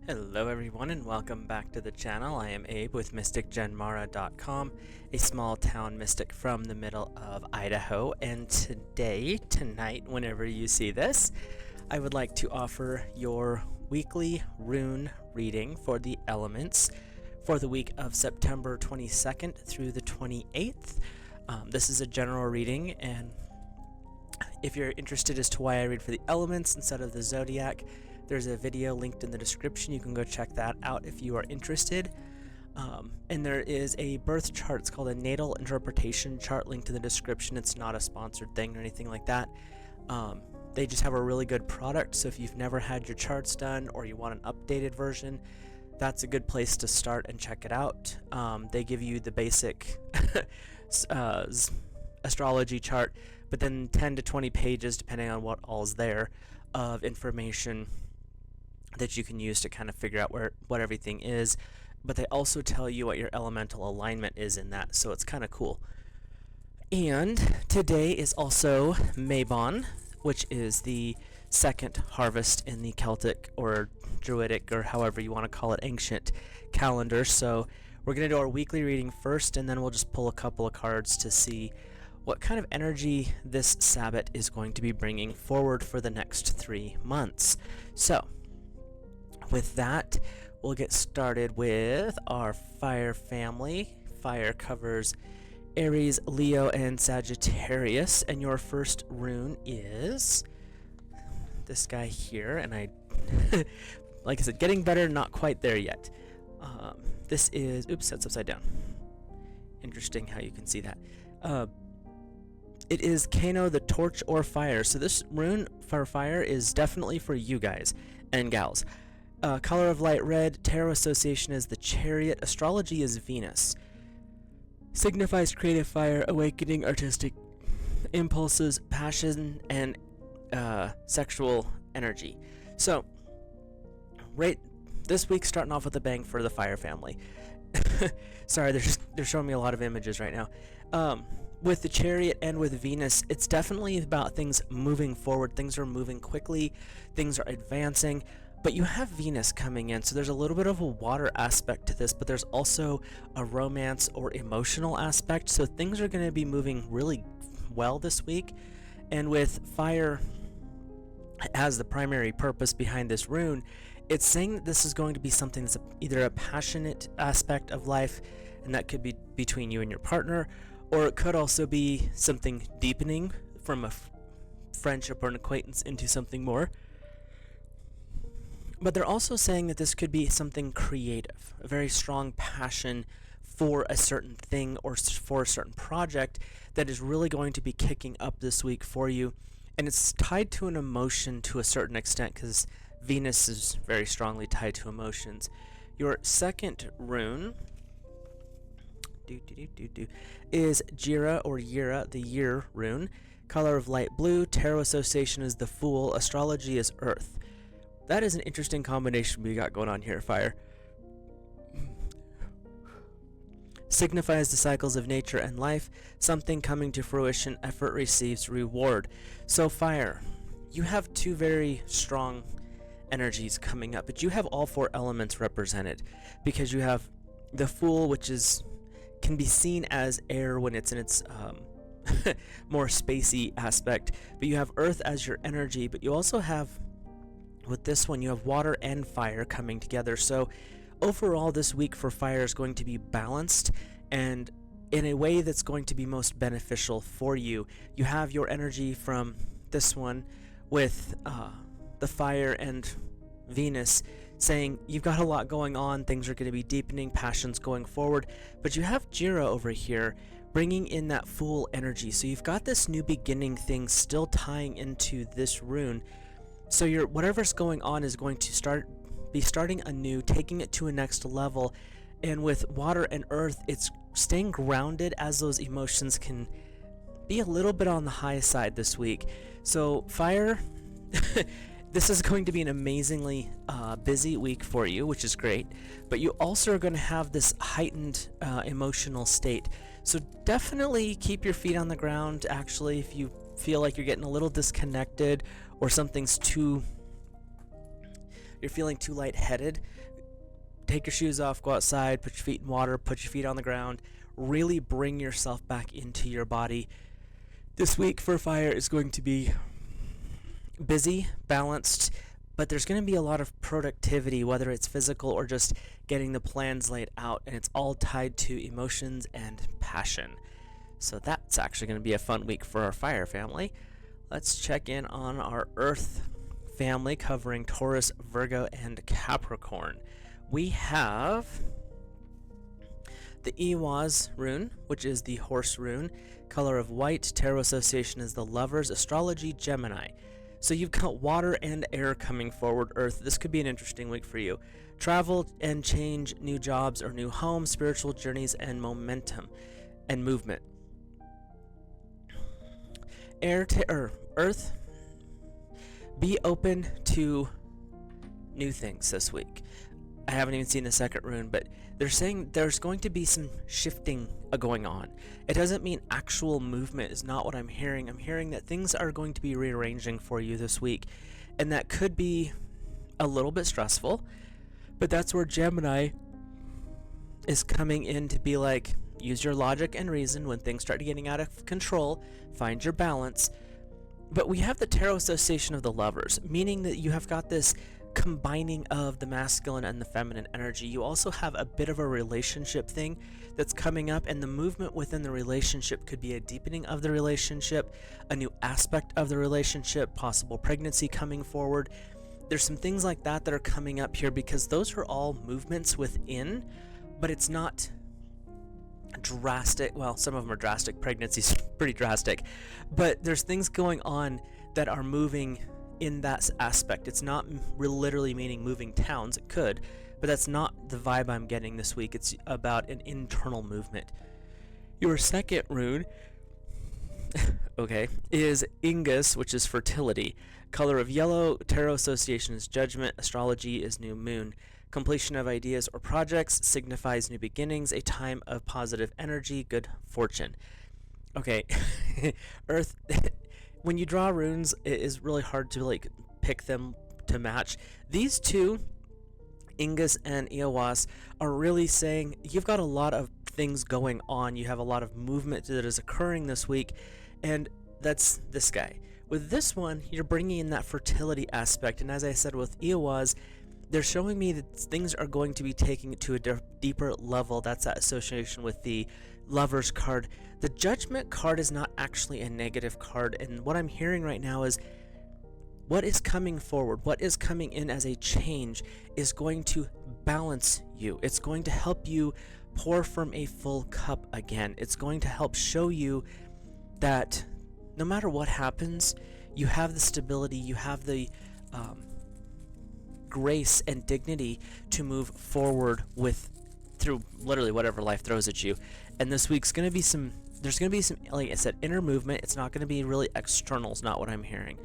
Hello everyone and welcome back to the channel. I am Abe with MysticGenmara.com, a small town mystic from the middle of Idaho, and tonight, whenever you see this, I would like to offer your weekly rune reading for the elements for the week of September 22nd through the 28th. This is a general reading, and if you're interested as to why I read for the elements instead of the zodiac, there's a video linked in the description. You can go check that out if you are interested. And there is a birth chart. It's called a natal interpretation chart, linked in the description. It's not a sponsored thing or anything like that. They just have a really good product, so if you've never had your charts done or you want an updated version, that's a good place to start and check it out. They give you the basic astrology chart, but then 10 to 20 pages, depending on what all's there, of information that you can use to kind of figure out what everything is. But they also tell you what your elemental alignment is in that, so it's kind of cool. And today is also Mabon, which is the second harvest in the Celtic or Druidic, or however you want to call it, ancient calendar. So we're going to do our weekly reading first, and then we'll just pull a couple of cards to see what kind of energy this Sabbath is going to be bringing forward for the next 3 months. So with that, we'll get started with our fire family. Fire covers Aries, Leo, and Sagittarius, and your first rune is this guy here, and like I said, getting better, not quite there yet. This is, oops, that's upside down. Interesting how you can see that. It is Kano, the torch or fire. So this rune for fire is definitely for you guys and gals. Color of light red. Tarot association is the Chariot. Astrology is Venus. Signifies creative fire, awakening artistic impulses, passion, and sexual energy. So, right this week, starting off with a bang for the fire family. Sorry, they're showing me a lot of images right now. With the Chariot and with Venus, it's definitely about things moving forward. Things are moving quickly. Things are advancing. But you have Venus coming in, so there's a little bit of a water aspect to this, but there's also a romance or emotional aspect. So things are going to be moving really well this week. And with fire as the primary purpose behind this rune, it's saying that this is going to be something that's either a passionate aspect of life, and that could be between you and your partner, or it could also be something deepening from a friendship or an acquaintance into something more. But they're also saying that this could be something creative, a very strong passion for a certain thing or for a certain project that is really going to be kicking up this week for you. And it's tied to an emotion to a certain extent, because Venus is very strongly tied to emotions. Your second rune is Jira or Yira, the year rune. Color of light blue. Tarot association is the Fool. Astrology is Earth. That is an interesting combination we got going on here, fire. Signifies the cycles of nature and life. Something coming to fruition. Effort receives reward. So fire, you have two very strong energies coming up, but you have all four elements represented, because you have the Fool, which can be seen as air when it's in its more spacey aspect, but you have Earth as your energy, but you also have, with this one, you have water and fire coming together. So overall, this week for fire is going to be balanced and in a way that's going to be most beneficial for you. You have your energy from this one with the fire and Venus, saying you've got a lot going on, things are going to be deepening, passions going forward, but you have Jira over here bringing in that Fool energy. So you've got this new beginning thing still tying into this rune. So whatever's going on is going to be starting anew, taking it to a next level. And with water and earth, it's staying grounded, as those emotions can be a little bit on the high side this week. So fire, this is going to be an amazingly busy week for you, which is great. But you also are going to have this heightened emotional state. So definitely keep your feet on the ground, actually, if you feel like you're getting a little disconnected or something's too you're feeling too lightheaded, take your shoes off, go outside, put your feet in water, put your feet on the ground, really bring yourself back into your body. This week for fire is going to be busy, balanced, but there's going to be a lot of productivity, whether it's physical or just getting the plans laid out, and it's all tied to emotions and passion. So that's actually going to be a fun week for our fire family. Let's check in on our earth family covering Taurus, Virgo, and Capricorn. We have the Iwaz rune, which is the horse rune, color of white, tarot association is the lovers, astrology, Gemini. So you've got water and air coming forward, Earth. This could be an interesting week for you. Travel and change, new jobs or new homes, spiritual journeys, and momentum and movement. Earth, be open to new things this week. I haven't even seen the second rune, but they're saying there's going to be some shifting going on. It doesn't mean actual movement is not what I'm hearing. I'm hearing that things are going to be rearranging for you this week, and that could be a little bit stressful, but that's where Gemini is coming in to be like, use your logic and reason when things start getting out of control, find your balance. But we have the tarot association of the lovers, meaning that you have got this combining of the masculine and the feminine energy. You also have a bit of a relationship thing that's coming up, and the movement within the relationship could be a deepening of the relationship, a new aspect of the relationship, possible pregnancy coming forward. There's some things like that that are coming up here because those are all movements within, but it's not drastic. Well, some of them are drastic. Pregnancy's pretty drastic, but there's things going on that are moving in that aspect. It's not literally meaning moving towns. It could, but that's not the vibe I'm getting this week. It's about an internal movement. Your second rune okay, is Ingus, which is fertility. Color of yellow, tarot association is judgment, astrology is new moon. Completion of ideas or projects signifies new beginnings, a time of positive energy, good fortune. Okay, Earth, when you draw runes, it is really hard to like pick them to match. These two, Ingus and Eowas, are really saying you've got a lot of things going on. You have a lot of movement that is occurring this week, and that's this guy. With this one, you're bringing in that fertility aspect, and as I said with Eowas, they're showing me that things are going to be taking it to a deeper level. That's that association with the Lovers card. The Judgment card is not actually a negative card, and what I'm hearing right now is what is coming forward, what is coming in as a change is going to balance you. It's going to help you pour from a full cup again. It's going to help show you that no matter what happens, you have the stability, you have the grace and dignity to move forward with through literally whatever life throws at you. And this week's going to be there's going to be some, like I said, inner movement. It's not going to be really external, is not what I'm hearing.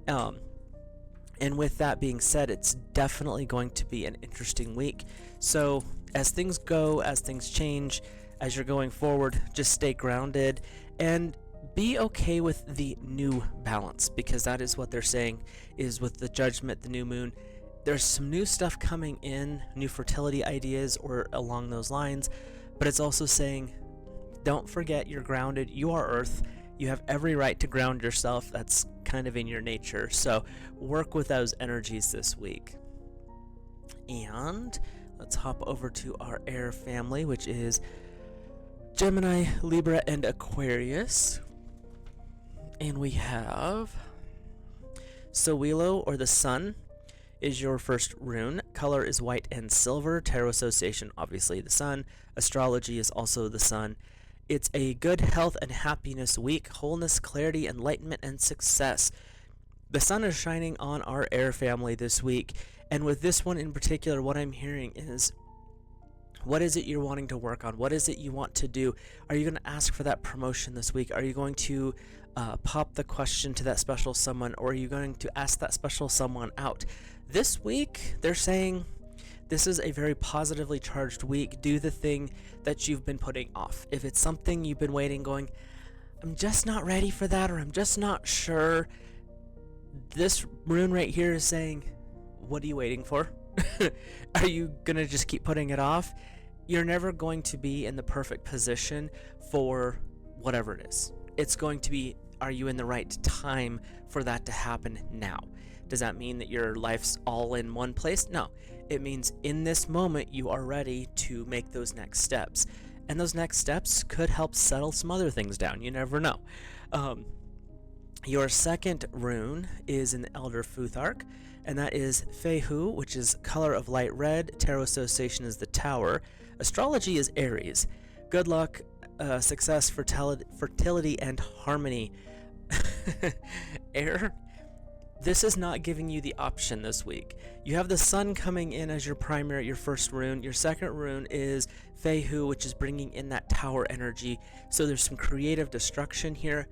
And with that being said, it's definitely going to be an interesting week. So as things go, as things change, as you're going forward, just stay grounded and be okay with the new balance, because that is what they're saying is with the Judgment, the new moon. There's some new stuff coming in, new fertility ideas or along those lines, but it's also saying, don't forget you're grounded. You are Earth. You have every right to ground yourself. That's kind of in your nature. So work with those energies this week. And let's hop over to our air family, which is Gemini, Libra, and Aquarius. And we have Sowilo, or the Sun, is your first rune. Color is white and silver. Tarot association, obviously the sun. Astrology is also the sun. It's a good health and happiness week. Wholeness, clarity, enlightenment, and success. The sun is shining on our air family this week. And with this one in particular, what I'm hearing is, what is it you're wanting to work on? What is it you want to do? Are you going to ask for that promotion this week? Are you going to pop the question to that special someone, or are you going to ask that special someone out? This week, they're saying this is a very positively charged week. Do the thing that you've been putting off. If it's something you've been waiting, going, I'm just not ready for that, or I'm just not sure, this rune right here is saying, what are you waiting for? Are you going to just keep putting it off? You're never going to be in the perfect position for whatever it is. It's going to be, are you in the right time for that to happen now? Does that mean that your life's all in one place? No. It means in this moment you are ready to make those next steps. And those next steps could help settle some other things down. You never know. Your second rune is in the Elder Futhark, and that is Fehu, which is color of light red. Tarot association is the Tower. Astrology is Aries. Good luck, success, fertility, and harmony. Air. This is not giving you the option this week. You have the sun coming in as your first rune. Your second rune is Fehu, which is bringing in that tower energy. So there's some creative destruction here.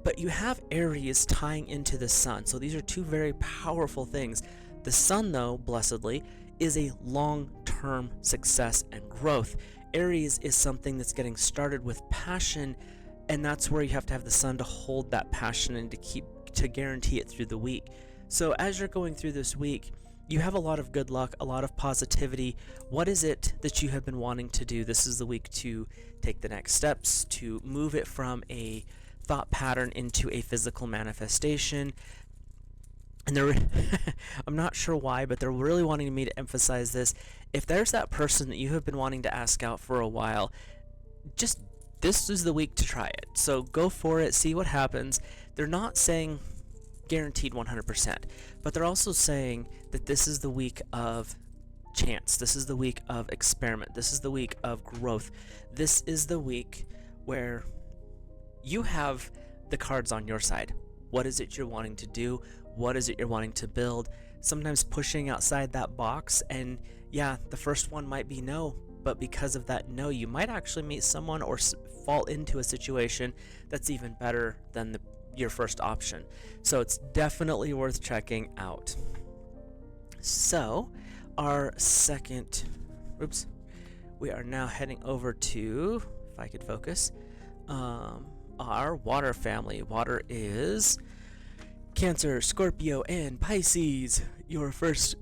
But you have Aries tying into the sun. So these are two very powerful things. The sun, though, blessedly, is a long-term success and growth. Aries is something that's getting started with passion, and that's where you have to have the sun to hold that passion and to guarantee it through the week. So as you're going through this week, you have a lot of good luck, a lot of positivity. What is it that you have been wanting to do? This is the week to take the next steps, to move it from a thought pattern into a physical manifestation. And I'm not sure why, but they're really wanting me to emphasize this. If there's that person that you have been wanting to ask out for a while, just this is the week to try it. So go for it, see what happens. They're not saying guaranteed 100%, but they're also saying that this is the week of chance. This is the week of experiment. This is the week of growth. This is the week where you have the cards on your side. What is it you're wanting to do? What is it you're wanting to build? Sometimes pushing outside that box, and yeah, the first one might be no, but because of that no, you might actually meet someone or fall into a situation that's even better than your first option. So it's definitely worth checking out. So our second, we are now heading over to, if I could focus, our water family. Water is Cancer, Scorpio, and Pisces. Your first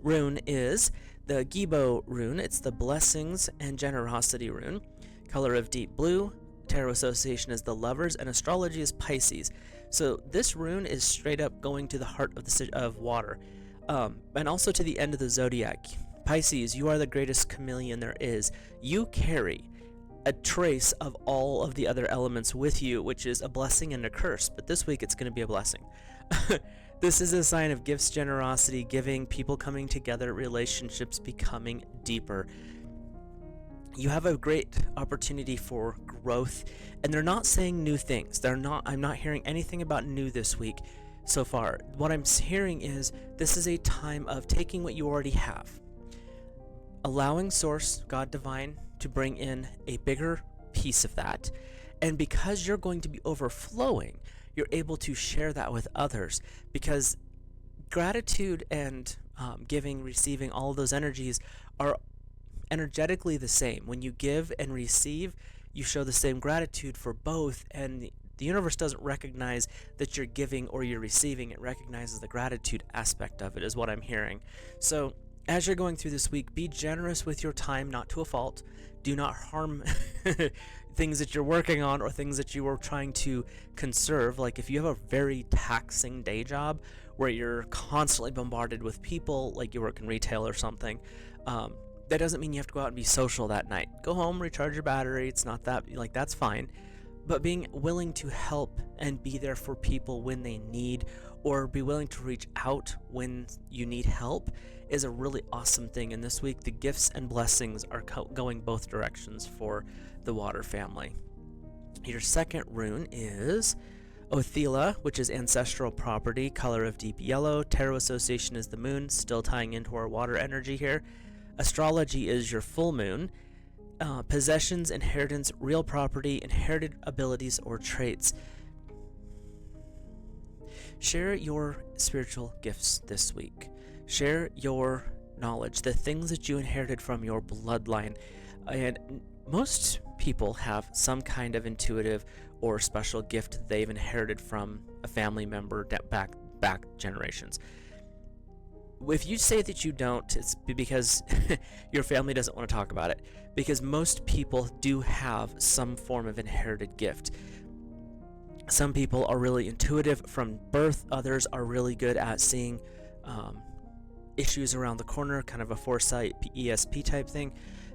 rune is the Gibo rune. It's the Blessings and Generosity rune. Color of deep blue. Tarot association is the Lovers, and astrology is Pisces. So this rune is straight up going to the heart of water, and also to the end of the zodiac. Pisces, you are the greatest chameleon there is. You carry a trace of all of the other elements with you, which is a blessing and a curse. But this week it's going to be a blessing. This is a sign of gifts, generosity, giving, people coming together, relationships becoming deeper. You have a great opportunity for growth, and they're not saying new things. I'm not hearing anything about new this week so far. What I'm hearing is this is a time of taking what you already have, allowing Source, God Divine, to bring in a bigger piece of that. And because you're going to be overflowing, you're able to share that with others, because gratitude and giving, receiving, all of those energies are energetically the same. When you give and receive, you show the same gratitude for both, and the universe doesn't recognize that you're giving or you're receiving. It recognizes the gratitude aspect of it, is what I'm hearing. So as you're going through this week, be generous with your time, not to a fault. Do not harm things that you're working on or things that you are trying to conserve. Like if you have a very taxing day job where you're constantly bombarded with people, like you work in retail or something, that doesn't mean you have to go out and be social that night. Go home, recharge your battery. It's not that, that's fine. But being willing to help and be there for people when they need, or be willing to reach out when you need help, is a really awesome thing. And this week, the gifts and blessings are going both directions for the water family. Your second rune is Othela, which is ancestral property, color of deep yellow. Tarot association is the moon, still tying into our water energy here. Astrology is your full moon. Possessions, inheritance, real property, inherited abilities or traits. Share your spiritual gifts this week. Share your knowledge, the things that you inherited from your bloodline. And most people have some kind of intuitive or special gift they've inherited from a family member back generations. If you say that you don't, it's because your family doesn't want to talk about it. Because most people do have some form of inherited gift. Some people are really intuitive from birth. Others are really good at seeing issues around the corner, kind of a foresight, ESP type thing.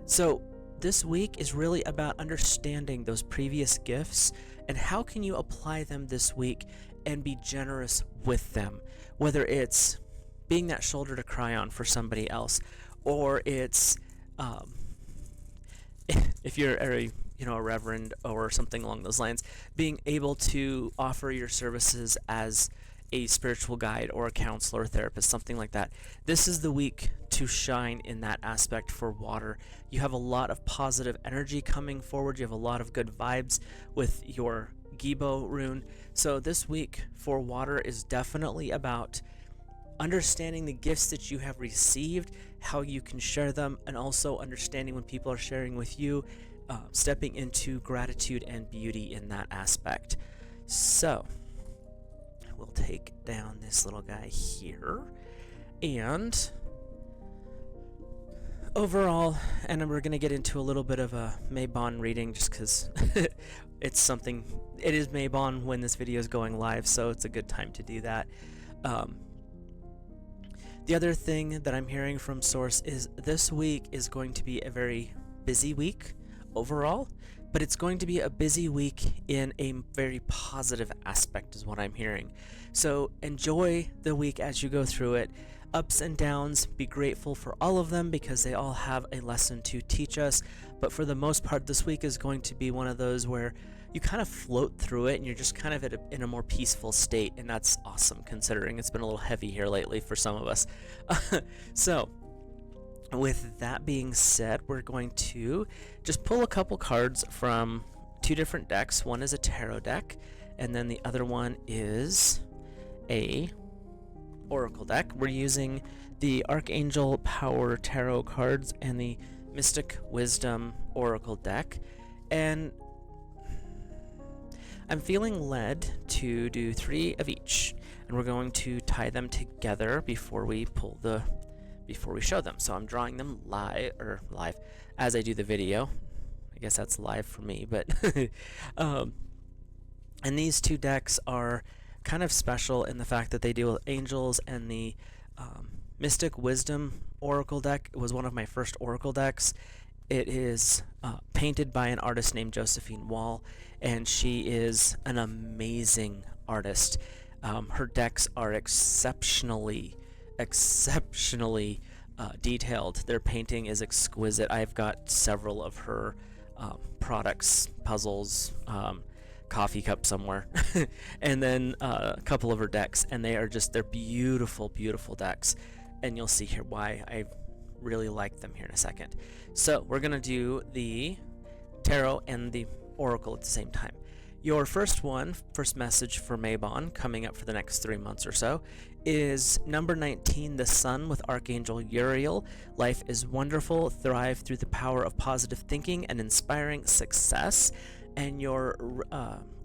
So this week is really about understanding those previous gifts and how can you apply them this week and be generous with them. Whether it's being that shoulder to cry on for somebody else, or it's if you're a reverend or something along those lines, being able to offer your services as a spiritual guide or a counselor or therapist, something like that. This is the week to shine in that aspect for water. You have a lot of positive energy coming forward. You have a lot of good vibes with your Gibo rune. So this week for water is definitely about understanding the gifts that you have received, how you can share them, and also understanding when people are sharing with you, stepping into gratitude and beauty in that aspect. So we'll take down this little guy here, and overall, and we're going to get into a little bit of a Mabon reading just because it is Mabon when this video is going live, so it's a good time to do that. The other thing that I'm hearing from Source is this week is going to be a very busy week overall, but it's going to be a busy week in a very positive aspect is what I'm hearing. So enjoy the week as you go through it. Ups and downs, be grateful for all of them because they all have a lesson to teach us. But for the most part, this week is going to be one of those where you kind of float through it and you're just kind of in a more peaceful state, and that's awesome considering it's been a little heavy here lately for some of us. So with that being said, we're going to just pull a couple cards from two different decks. One is a tarot deck, and then the other one is a oracle deck. We're using the Archangel Power Tarot cards and the Mystic Wisdom Oracle deck, and I'm feeling led to do 3 of each, and we're going to tie them together before we show them. So I'm drawing them live as I do the video. I guess that's live for me, but and these 2 decks are kind of special in the fact that they deal with angels, and the Mystic Wisdom Oracle deck was one of my first Oracle decks. It is painted by an artist named Josephine Wall, and she is an amazing artist. Her decks are exceptionally detailed. Their painting is exquisite. I've got several of her products, puzzles, coffee cup somewhere, and then a couple of her decks, and they're beautiful, beautiful decks, and you'll see here why I really like them here in a second. So we're gonna do the tarot and the oracle at the same time. Your first message for Mabon coming up for the next 3 months or so is number 19, the Sun with Archangel Uriel. Life is wonderful. Thrive through the power of positive thinking and inspiring success. And your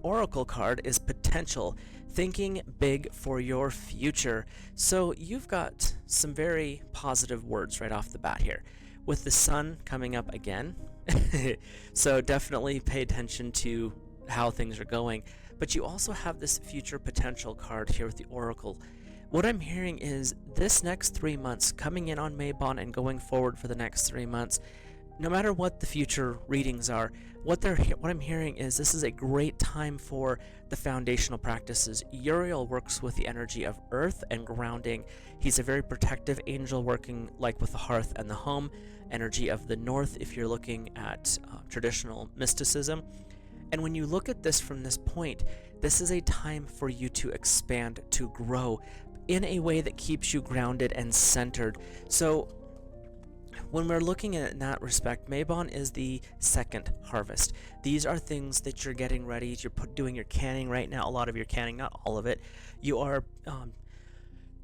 oracle card is potential. Thinking big for your future. So you've got some very positive words right off the bat here, with the Sun coming up again. So definitely pay attention to how things are going. But you also have this future potential card here with the oracle. What I'm hearing is this next 3 months, coming in on Mabon and going forward for the next 3 months, no matter what the future readings are, what I'm hearing is this is a great time for the foundational practices. Uriel works with the energy of earth and grounding. He's a very protective angel, working like with the hearth and the home, energy of the north if you're looking at traditional mysticism. And when you look at this from this point, this is a time for you to expand, to grow in a way that keeps you grounded and centered. So when we're looking at it in that respect, Mabon is the second harvest. These are things that you're getting ready. You're doing your canning right now, a lot of your canning, not all of it. You are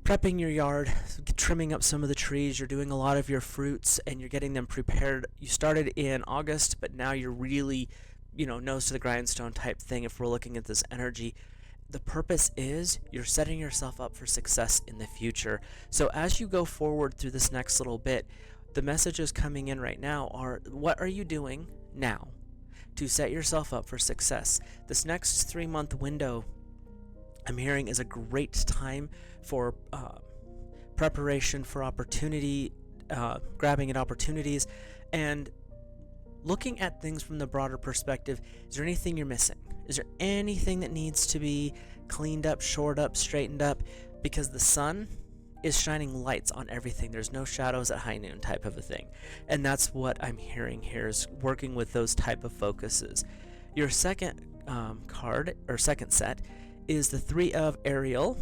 prepping your yard, trimming up some of the trees. You're doing a lot of your fruits, and you're getting them prepared. You started in August, but now you're really, nose to the grindstone type thing if we're looking at this energy. the purpose is you're setting yourself up for success in the future. So as you go forward through this next little bit, the messages coming in right now are, what are you doing now to set yourself up for success? This next 3-month window, I'm hearing, is a great time for preparation for opportunity, grabbing at opportunities, and looking at things from the broader perspective. Is there anything you're missing? Is there anything that needs to be cleaned up, shored up, straightened up? Because the sun is shining lights on everything. There's no shadows at high noon type of a thing. And that's what I'm hearing here, is working with those type of focuses. Your second card, or second set, is the 3 of Ariel.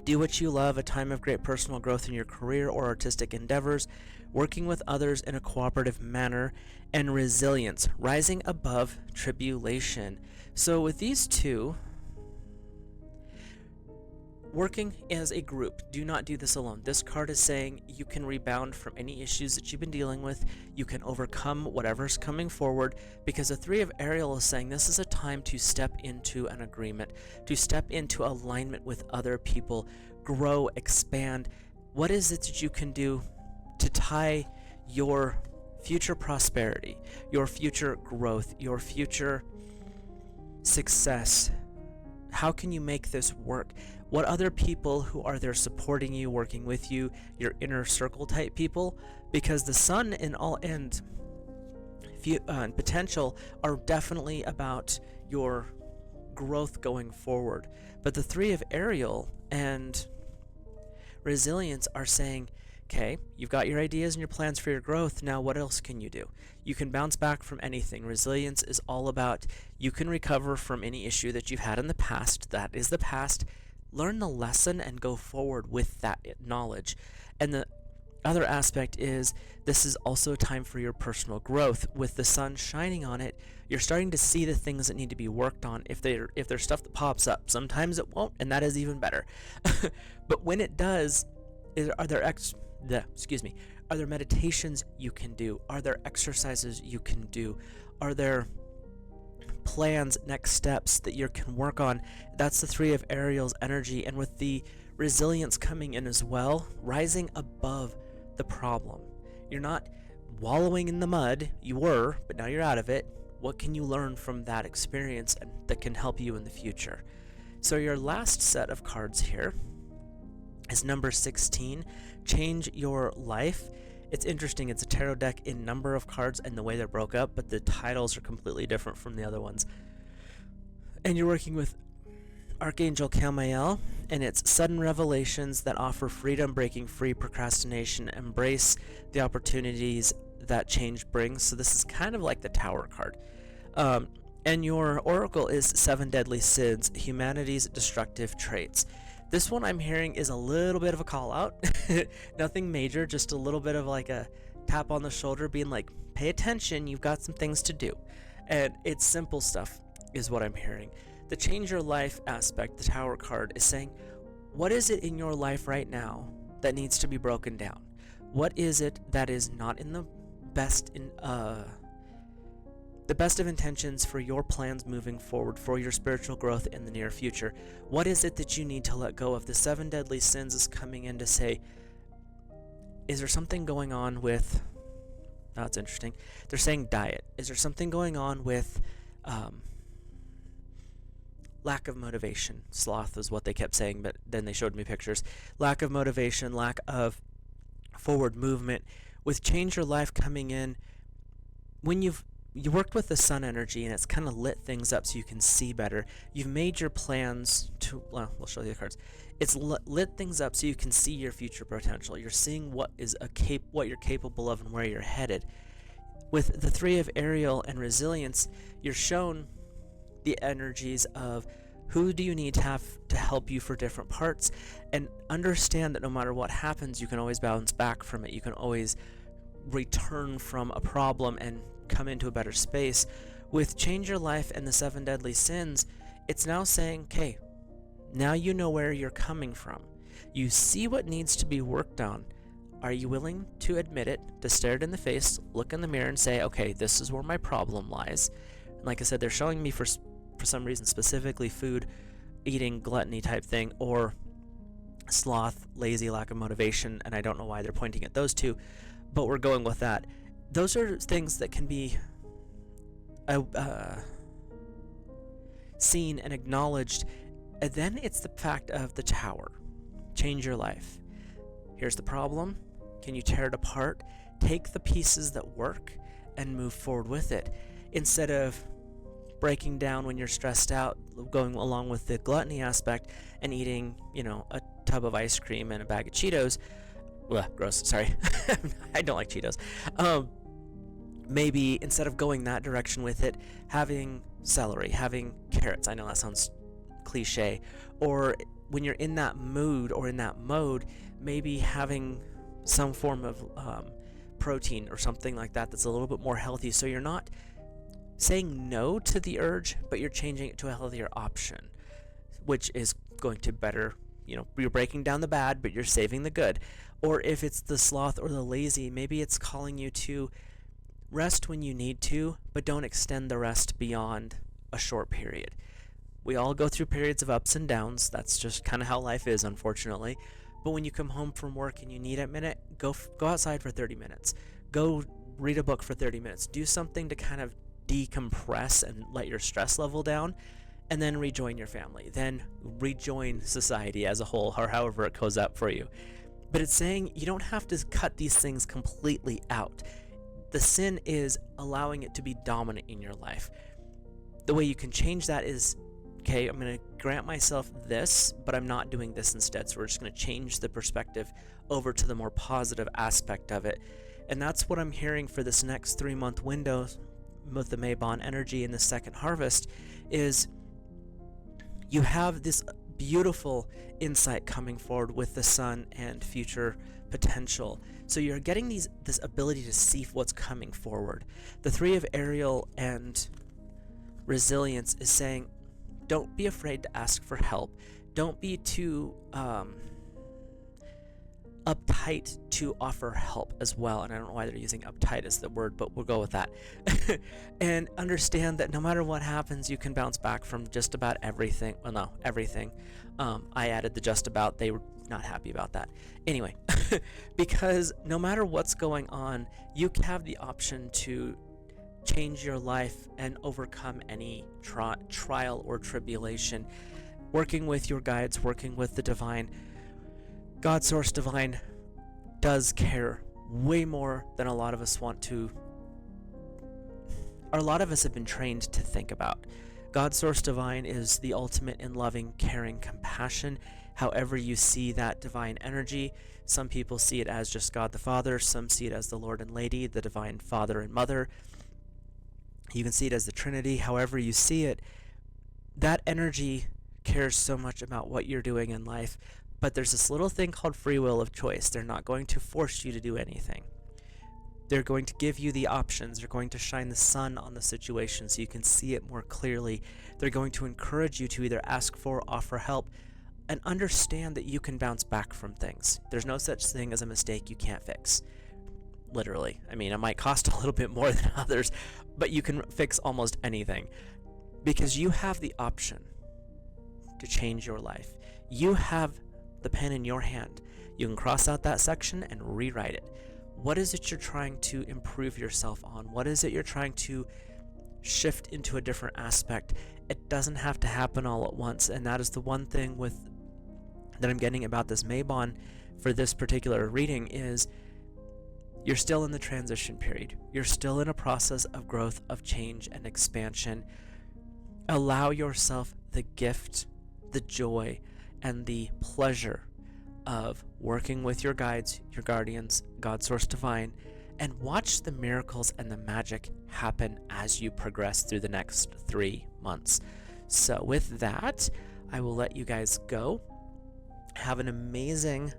Do what you love, a time of great personal growth in your career or artistic endeavors, working with others in a cooperative manner, and resilience, rising above tribulation. So with these two, working as a group, do not do this alone. This card is saying you can rebound from any issues that you've been dealing with. You can overcome whatever's coming forward, because the 3 of Ariel is saying this is a time to step into an agreement, to step into alignment with other people, grow, expand. What is it that you can do to tie your future prosperity, your future growth, your future success? How can you make this work? What other people who are there supporting you, working with you, your inner circle type people? Because the sun and all and potential are definitely about your growth going forward. But the 3 of Ariel and resilience are saying, okay, you've got your ideas and your plans for your growth. Now what else can you do? You can bounce back from anything. Resilience is all about you can recover from any issue that you've had in the past. That is the past. Learn the lesson and go forward with that knowledge. And the other aspect is this is also a time for your personal growth. With the sun shining on it, you're starting to see the things that need to be worked on. If there's stuff that pops up, sometimes it won't, and that is even better. But when it does, are there meditations you can do? Are there exercises you can do? Are there plans, next steps that you can work on? That's the 3 of Ariel's energy. And with the resilience coming in as well, rising above the problem. You're not wallowing in the mud. You were, but now you're out of it. What can you learn from that experience and that can help you in the future? So your last set of cards here is number 16, Change Your Life. It's interesting, it's a tarot deck in number of cards and the way they're broke up, but the titles are completely different from the other ones. And you're working with Archangel Camael, and it's sudden revelations that offer freedom, breaking free procrastination, embrace the opportunities that change brings. So this is kind of like the Tower card. And your oracle is 7 deadly sins, humanity's destructive traits. This one I'm hearing is a little bit of a call out. Nothing major, just a little bit of like a tap on the shoulder being like, pay attention, you've got some things to do. And it's simple stuff is what I'm hearing. The Change Your Life aspect, the Tower card, is saying, what is it in your life right now that needs to be broken down? What is it that is not in the best of intentions for your plans moving forward, for your spiritual growth in the near future? What is it that you need to let go of? The 7 deadly sins is coming in to say, is there something going on with, oh, it's interesting, they're saying diet. Is there something going on with lack of motivation? Sloth is what they kept saying, but then they showed me pictures. Lack of motivation, lack of forward movement. With Change Your Life coming in, when you worked with the sun energy and it's kind of lit things up so you can see better. You've made your plans to, well, we'll show you the cards. It's lit things up so you can see your future potential. You're seeing what you're capable of and where you're headed. With the 3 of Ariel and resilience, you're shown the energies of who do you need to have to help you for different parts, and understand that no matter what happens, you can always bounce back from it. You can always return from a problem and come into a better space. With Change Your Life and the 7 deadly sins, it's now saying, okay, now you know where you're coming from. You see what needs to be worked on. Are you willing to admit it, to stare it in the face, look in the mirror and say, okay, this is where my problem lies? And like I said, they're showing me for some reason, specifically food, eating gluttony type thing, or sloth, lazy, lack of motivation, and I don't know why they're pointing at those two, but we're going with that. Those are things that can be seen and acknowledged. And then it's the fact of the tower. Change your life. Here's the problem. Can you tear it apart? Take the pieces that work and move forward with it. Instead of breaking down when you're stressed out, going along with the gluttony aspect and eating, a tub of ice cream and a bag of Cheetos. Ugh, gross, sorry. I don't like Cheetos. Maybe instead of going that direction with it, having celery, having carrots. I know that sounds cliche. Or when you're in that mood or in that mode, maybe having some form of protein or something like that that's a little bit more healthy, so you're not saying no to the urge, but you're changing it to a healthier option, which is going to better, you're breaking down the bad, but you're saving the good. Or if it's the sloth or the lazy, maybe it's calling you to rest when you need to, but don't extend the rest beyond a short period. We all go through periods of ups and downs. That's just kind of how life is, unfortunately. But when you come home from work and you need a minute, go outside for 30 minutes. Go read a book for 30 minutes. Do something to kind of decompress and let your stress level down, and then rejoin your family. Then rejoin society as a whole, or however it goes up for you. But it's saying you don't have to cut these things completely out. The sin is allowing it to be dominant in your life. The way you can change that is, okay, I'm going to grant myself this, but I'm not doing this instead. So we're just going to change the perspective over to the more positive aspect of it. And that's what I'm hearing for this next 3-month window with the Mabon energy in the second harvest, is you have this beautiful insight coming forward with the sun and future potential. So you're getting this ability to see what's coming forward. The Three of Ariel and Resilience is saying, don't be afraid to ask for help. Don't be too uptight to offer help as well. And I don't know why they're using uptight as the word, but we'll go with that. And understand that no matter what happens, you can bounce back from just about everything. Well, no, everything. I added the just about. They were not happy about that. Anyway, because no matter what's going on, you have the option to change your life and overcome any trial or tribulation. Working with your guides, working with the divine, God Source Divine does care way more than a lot of us want to, or a lot of us have been trained to think about. God Source Divine is the ultimate in loving, caring, compassion. However you see that divine energy, some people see it as just God the Father, some see it as the Lord and Lady, the divine Father and Mother. You can see it as the Trinity. However you see it, that energy cares so much about what you're doing in life. But there's this little thing called free will of choice. They're not going to force you to do anything. They're going to give you the options. They're going to shine the sun on the situation so you can see it more clearly. They're going to encourage you to either ask for, offer help, and understand that you can bounce back from things. There's no such thing as a mistake you can't fix. Literally. I mean, it might cost a little bit more than others, but you can fix almost anything because you have the option to change your life. You have the pen in your hand. You can cross out that section and rewrite it. What is it you're trying to improve yourself on? What is it you're trying to shift into a different aspect? It doesn't have to happen all at once, and that is the one thing that I'm getting about this Mabon for this particular reading is you're still in the transition period. You're still in a process of growth, of change, and expansion. Allow yourself the gift, the joy, and the pleasure of working with your guides, your guardians, God Source Divine, and watch the miracles and the magic happen as you progress through the next 3 months. So with that, I will let you guys go. Have an amazing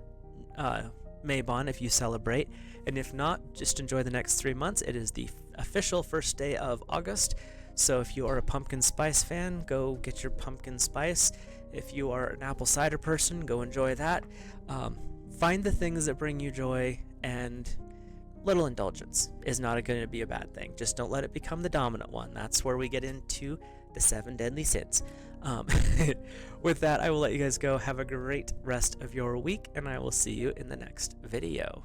Mabon if you celebrate, and if not, just enjoy the next 3 months. It is the official first day of August, so if you are a pumpkin spice fan, go get your pumpkin spice. If you are an apple cider person, go enjoy that. Find the things that bring you joy, and little indulgence is not going to be a bad thing. Just don't let it become the dominant one. That's where we get into the 7 deadly sins. With that, I will let you guys go. Have a great rest of your week, and I will see you in the next video.